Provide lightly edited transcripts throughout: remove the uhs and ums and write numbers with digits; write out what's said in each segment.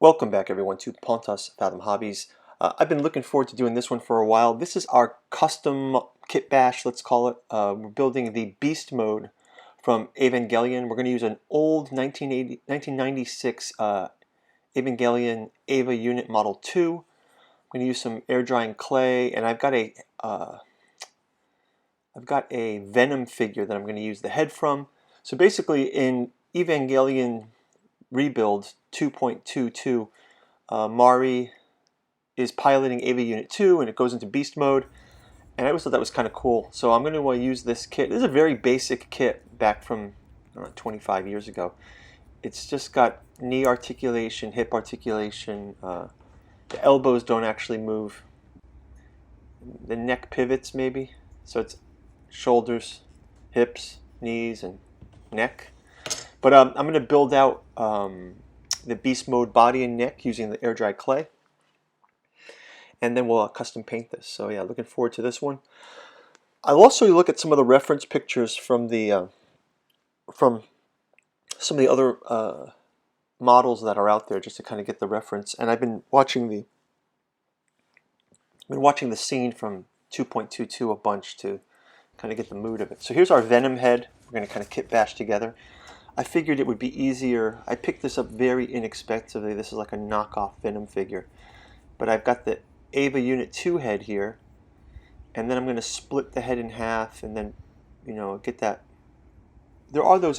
Welcome back everyone to Pontas Fathom Hobbies. I've been looking forward to doing this one for a while. This is our custom kit bash, let's call it. We're building the Beast Mode from Evangelion. We're going to use an old 1996 Evangelion Eva Unit Model 2. I'm going to use some air drying clay, and I've got a Venom figure that I'm going to use the head from. So basically in Evangelion Rebuild 2.22, Mari is piloting Eva Unit 2 and it goes into beast mode, and I always thought that was kind of cool. So I'm going to use this kit. This is a very basic kit back from 25 years ago. It's just got knee articulation, hip articulation, the elbows don't actually move, the neck pivots maybe, so it's shoulders, hips, knees, and neck. But I'm going to build out the beast mode body and neck using the air dry clay, and then we'll custom paint this. So yeah, looking forward to this one. I'll also look at some of the reference pictures from the from some of the other models that are out there, just to kind of get the reference. And I've been watching the scene from 2.22 a bunch to kind of get the mood of it. So here's our Venom head. We're going to kind of kit bash together. I figured it would be easier. I picked this up very inexpensively. This is like a knockoff Venom figure. But I've got the Eva Unit 2 head here. And then I'm going to split the head in half and then, get that. There are those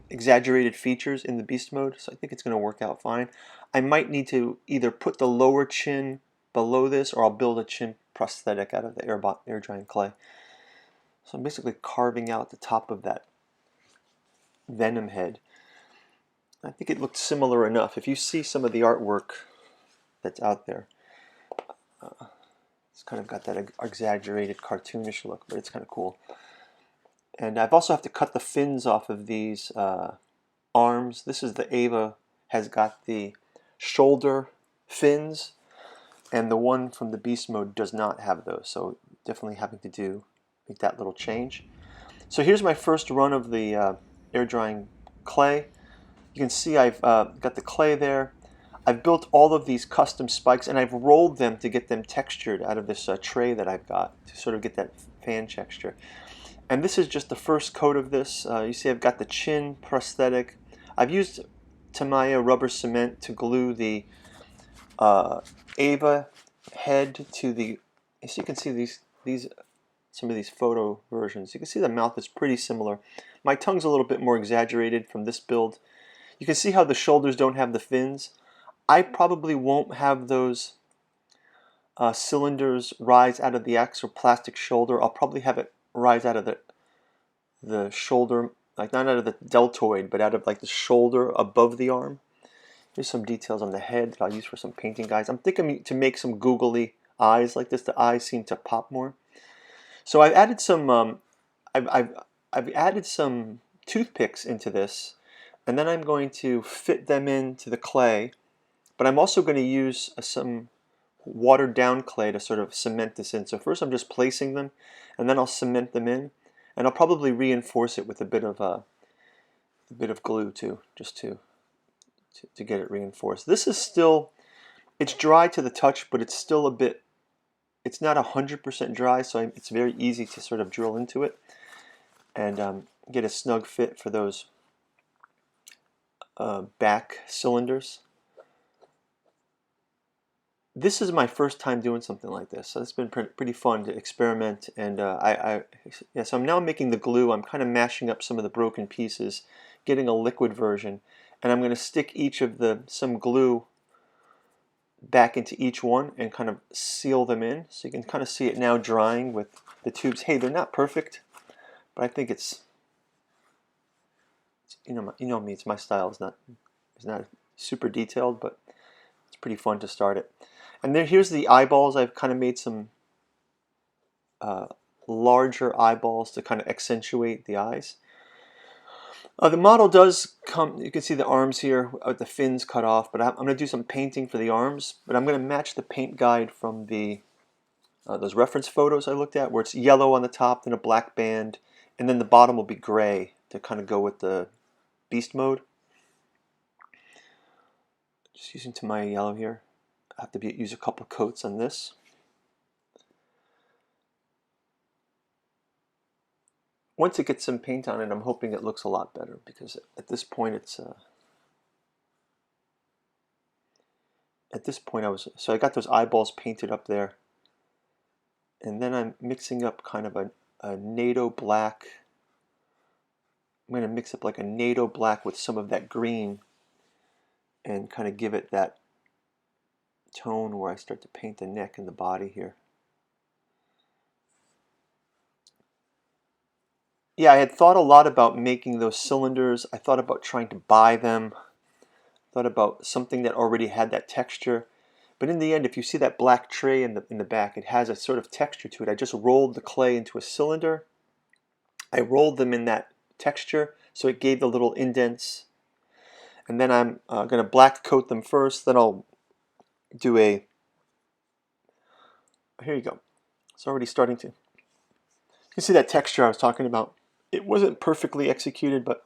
exaggerated features in the beast mode, so I think it's going to work out fine. I might need to either put the lower chin below this, or I'll build a chin prosthetic out of the air drying clay. So I'm basically carving out the top of that Venom head. I think it looked similar enough. If you see some of the artwork that's out there, it's kind of got that exaggerated cartoonish look, but it's kind of cool. And I've also have to cut the fins off of these arms. This is the Eva, has got the shoulder fins, and the one from the beast mode does not have those, so definitely having to make that little change. So here's my first run of the air drying clay. You can see I've got the clay there. I've built all of these custom spikes, and I've rolled them to get them textured out of this tray that I've got to sort of get that fan texture. And this is just the first coat of this. You see I've got the chin prosthetic. I've used Tamiya rubber cement to glue the Eva head to the, so you can see some of these photo versions. You can see the mouth is pretty similar. My tongue's a little bit more exaggerated from this build. You can see how the shoulders don't have the fins. I probably won't have those cylinders rise out of the actual plastic shoulder. I'll probably have it rise out of the shoulder, like not out of the deltoid, but out of like the shoulder above the arm. Here's some details on the head that I'll use for some painting guys. I'm thinking to make some googly eyes like this. The eyes seem to pop more. So I've added some I've added some toothpicks into this, and then I'm going to fit them into the clay. But I'm also going to use some watered down clay to sort of cement this in. So first I'm just placing them, and then I'll cement them in, and I'll probably reinforce it with a bit of glue too, just to get it reinforced. This is still, it's dry to the touch, but it's still a bit, it's not 100% dry, so it's very easy to sort of drill into it and get a snug fit for those back cylinders. This is my first time doing something like this, so it's been pretty fun to experiment. And so I'm now making the glue. I'm kind of mashing up some of the broken pieces, getting a liquid version, and I'm going to stick some glue back into each one and kind of seal them in. So you can kind of see it now drying with the tubes. Hey, they're not perfect, but I think it's you know me, it's my style. It's not super detailed, but it's pretty fun to start it. And then here's the eyeballs. I've kind of made some larger eyeballs to kind of accentuate the eyes. The model does come, you can see the arms here with the fins cut off, but I'm going to do some painting for the arms, but I'm going to match the paint guide from the those reference photos I looked at, where it's yellow on the top, then a black band, and then the bottom will be gray to kind of go with the beast mode. Just using to my yellow here. I have to use a couple coats on this. Once it gets some paint on it, I'm hoping it looks a lot better, because at this point it's so I got those eyeballs painted up there, and then I'm mixing up kind of a NATO black. I'm going to mix up like a NATO black with some of that green and kind of give it that tone where I start to paint the neck and the body here. Yeah, I had thought a lot about making those cylinders. I thought about trying to buy them. Thought about something that already had that texture. But in the end, if you see that black tray in the back, it has a sort of texture to it. I just rolled the clay into a cylinder. I rolled them in that texture, so it gave the little indents. And then I'm going to black coat them first. Then I'll do a... Here you go. It's already starting to... You can see that texture I was talking about. It wasn't perfectly executed, but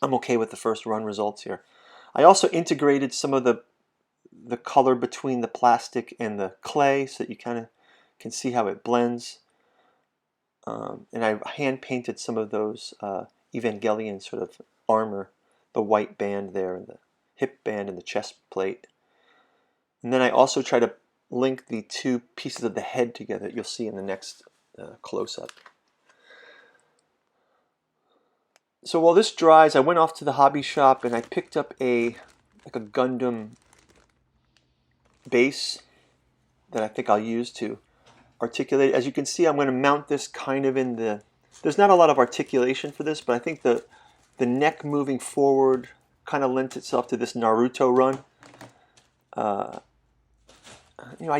I'm okay with the first run results here. I also integrated some of the color between the plastic and the clay so that you kind of can see how it blends. And I hand painted some of those Evangelion sort of armor, the white band there, and the hip band and the chest plate. And then I also try to link the two pieces of the head together that you'll see in the next close-up. So while this dries, I went off to the hobby shop and I picked up like a Gundam base that I think I'll use to articulate. As you can see, I'm going to mount this kind of in the... There's not a lot of articulation for this, but I think the neck moving forward kind of lends itself to this Naruto run. I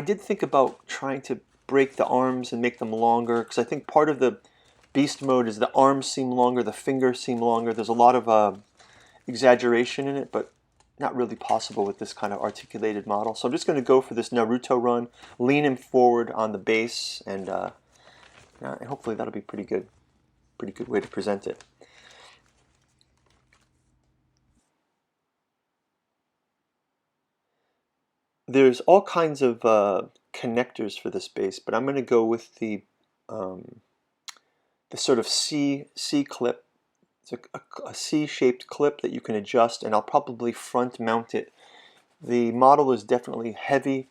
did think about trying to break the arms and make them longer, because I think part of the beast mode is the arms seem longer, the fingers seem longer. There's a lot of exaggeration in it, but not really possible with this kind of articulated model. So I'm just going to go for this Naruto run, lean him forward on the base, and hopefully that'll be pretty good way to present it. There's all kinds of connectors for this base, but I'm going to go with the sort of C clip. It's a C-shaped clip that you can adjust, and I'll probably front mount it. The model is definitely heavy.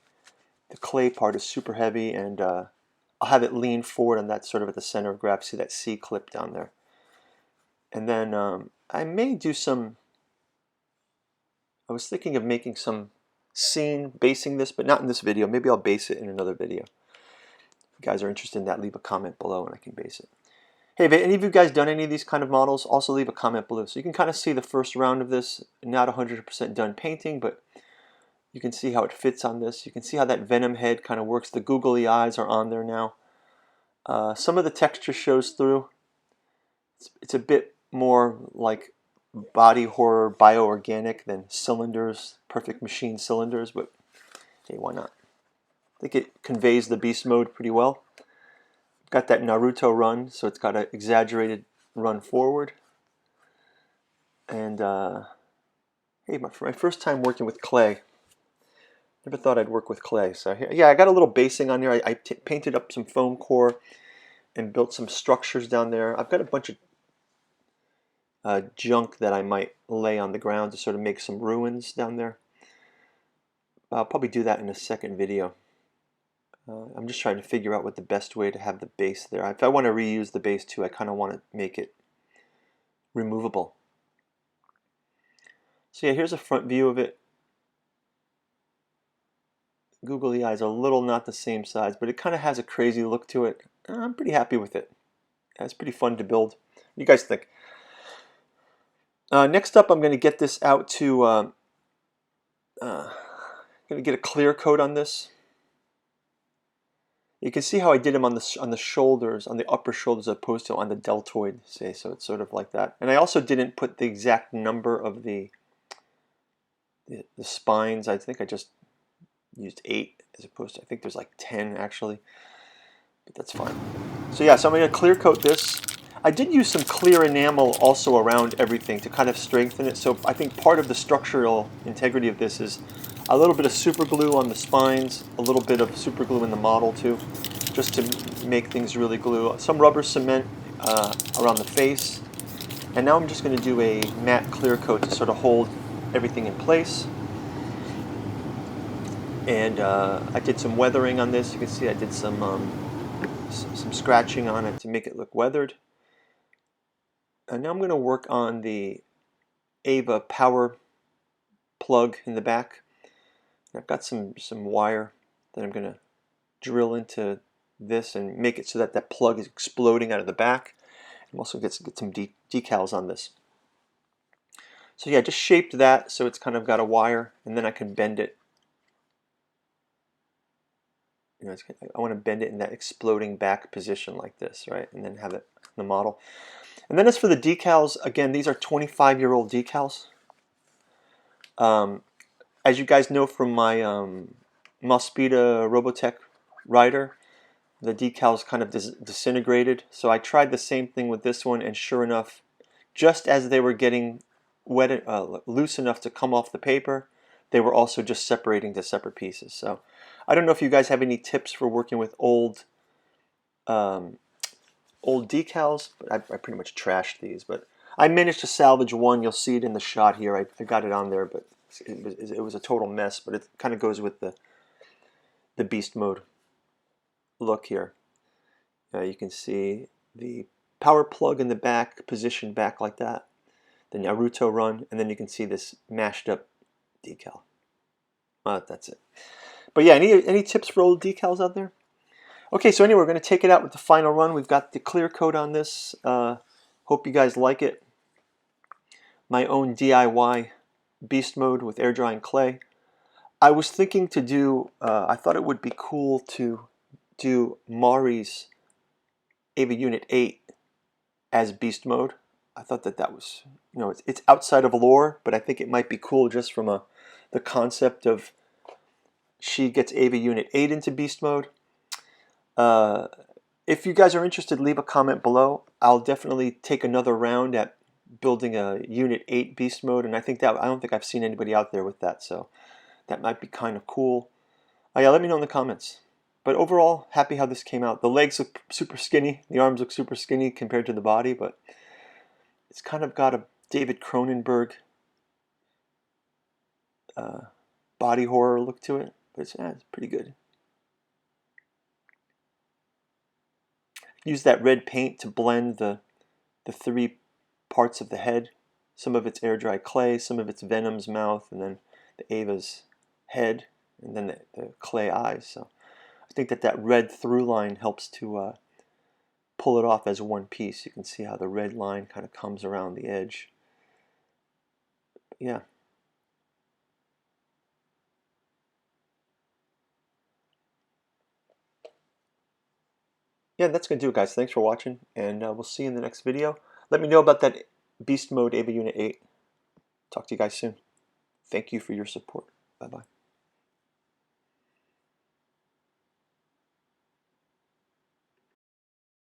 The clay part is super heavy, and I'll have it lean forward on that sort of at the center of gravity. See that C clip down there. And then I may do I was thinking of making some scene basing this, but not in this video. Maybe I'll base it in another video. If you guys are interested in that, leave a comment below and I can base it. Hey, have any of you guys done any of these kind of models? Also leave a comment below. So you can kind of see the first round of this. Not 100% done painting, but you can see how it fits on this. You can see how that Venom head kind of works. The googly eyes are on there now. Some of the texture shows through. It's a bit more like body horror bioorganic than cylinders, perfect machine cylinders, but hey, why not? I think it conveys the beast mode pretty well. Got that Naruto run, so it's got an exaggerated run forward. And hey, for my first time working with clay, never thought I'd work with clay. So here, yeah, I got a little basing on here. I painted up some foam core and built some structures down there. I've got a bunch of junk that I might lay on the ground to sort of make some ruins down there. I'll probably do that in a second video. I'm just trying to figure out what the best way to have the base there. If I want to reuse the base too, I kind of want to make it removable. So yeah, here's a front view of it. Googly eyes are a little not the same size, but it kind of has a crazy look to it. I'm pretty happy with it. It's pretty fun to build. What do you guys think? Next up, I'm going to get this out to, going to get a clear coat on this. You can see how I did them on the shoulders, on the upper shoulders, as opposed to on the deltoid. Say, so it's sort of like that. And I also didn't put the exact number of the spines. I think I just used 8 as opposed to, I think there's like 10 actually, but that's fine. So yeah, so I'm going to clear coat this. I did use some clear enamel also around everything to kind of strengthen it. So I think part of the structural integrity of this is a little bit of super glue on the spines, a little bit of super glue in the model too, just to make things really glue. Some rubber cement around the face. And now I'm just going to do a matte clear coat to sort of hold everything in place. And I did some weathering on this. You can see I did some scratching on it to make it look weathered. And now I'm going to work on the Eva power plug in the back. I've got some wire that I'm going to drill into this and make it so that that plug is exploding out of the back. I'm also get some decals on this. So yeah, just shaped that so it's kind of got a wire, and then I can bend it. You know, I want to bend it in that exploding back position like this, right? And then have it in the model. And then as for the decals, again, these are 25-year-old decals. As you guys know from my Malspida Robotech rider, the decals kind of disintegrated. So I tried the same thing with this one, and sure enough, just as they were getting wet, loose enough to come off the paper, they were also just separating to separate pieces. So I don't know if you guys have any tips for working with old decals, but I pretty much trashed these. But I managed to salvage one. You'll see it in the shot here. I got it on there, but it was a total mess. But it kind of goes with the beast mode look here. You can see the power plug in the back, positioned back like that. The Naruto run, and then you can see this mashed up decal. That's it. But yeah, any tips for old decals out there? Okay, so anyway, we're going to take it out with the final run. We've got the clear coat on this. Hope you guys like it. My own DIY beast mode with air drying clay. I was thinking to do, I thought it would be cool to do Mari's Eva Unit 8 as beast mode. I thought that was, you know, it's outside of lore, but I think it might be cool just from the concept of she gets Eva Unit 8 into beast mode. If you guys are interested, leave a comment below. I'll definitely take another round at building a Unit 8 beast mode, and I don't think I've seen anybody out there with that, so that might be kind of cool. Yeah, let me know in the comments. But overall, happy how this came out. The legs look super skinny, the arms look super skinny compared to the body, but it's kind of got a David Cronenberg body horror look to it, but it's pretty good. Use that red paint to blend the three parts of the head. Some of it's air dry clay, some of it's Venom's mouth, and then the Eva's head, and then the clay eyes. So I think that red through line helps to pull it off as one piece. You can see how the red line kind of comes around the edge. Yeah. Yeah, that's going to do it, guys. Thanks for watching, and we'll see you in the next video. Let me know about that Beast Mode Eva Unit 8. Talk to you guys soon. Thank you for your support. Bye-bye.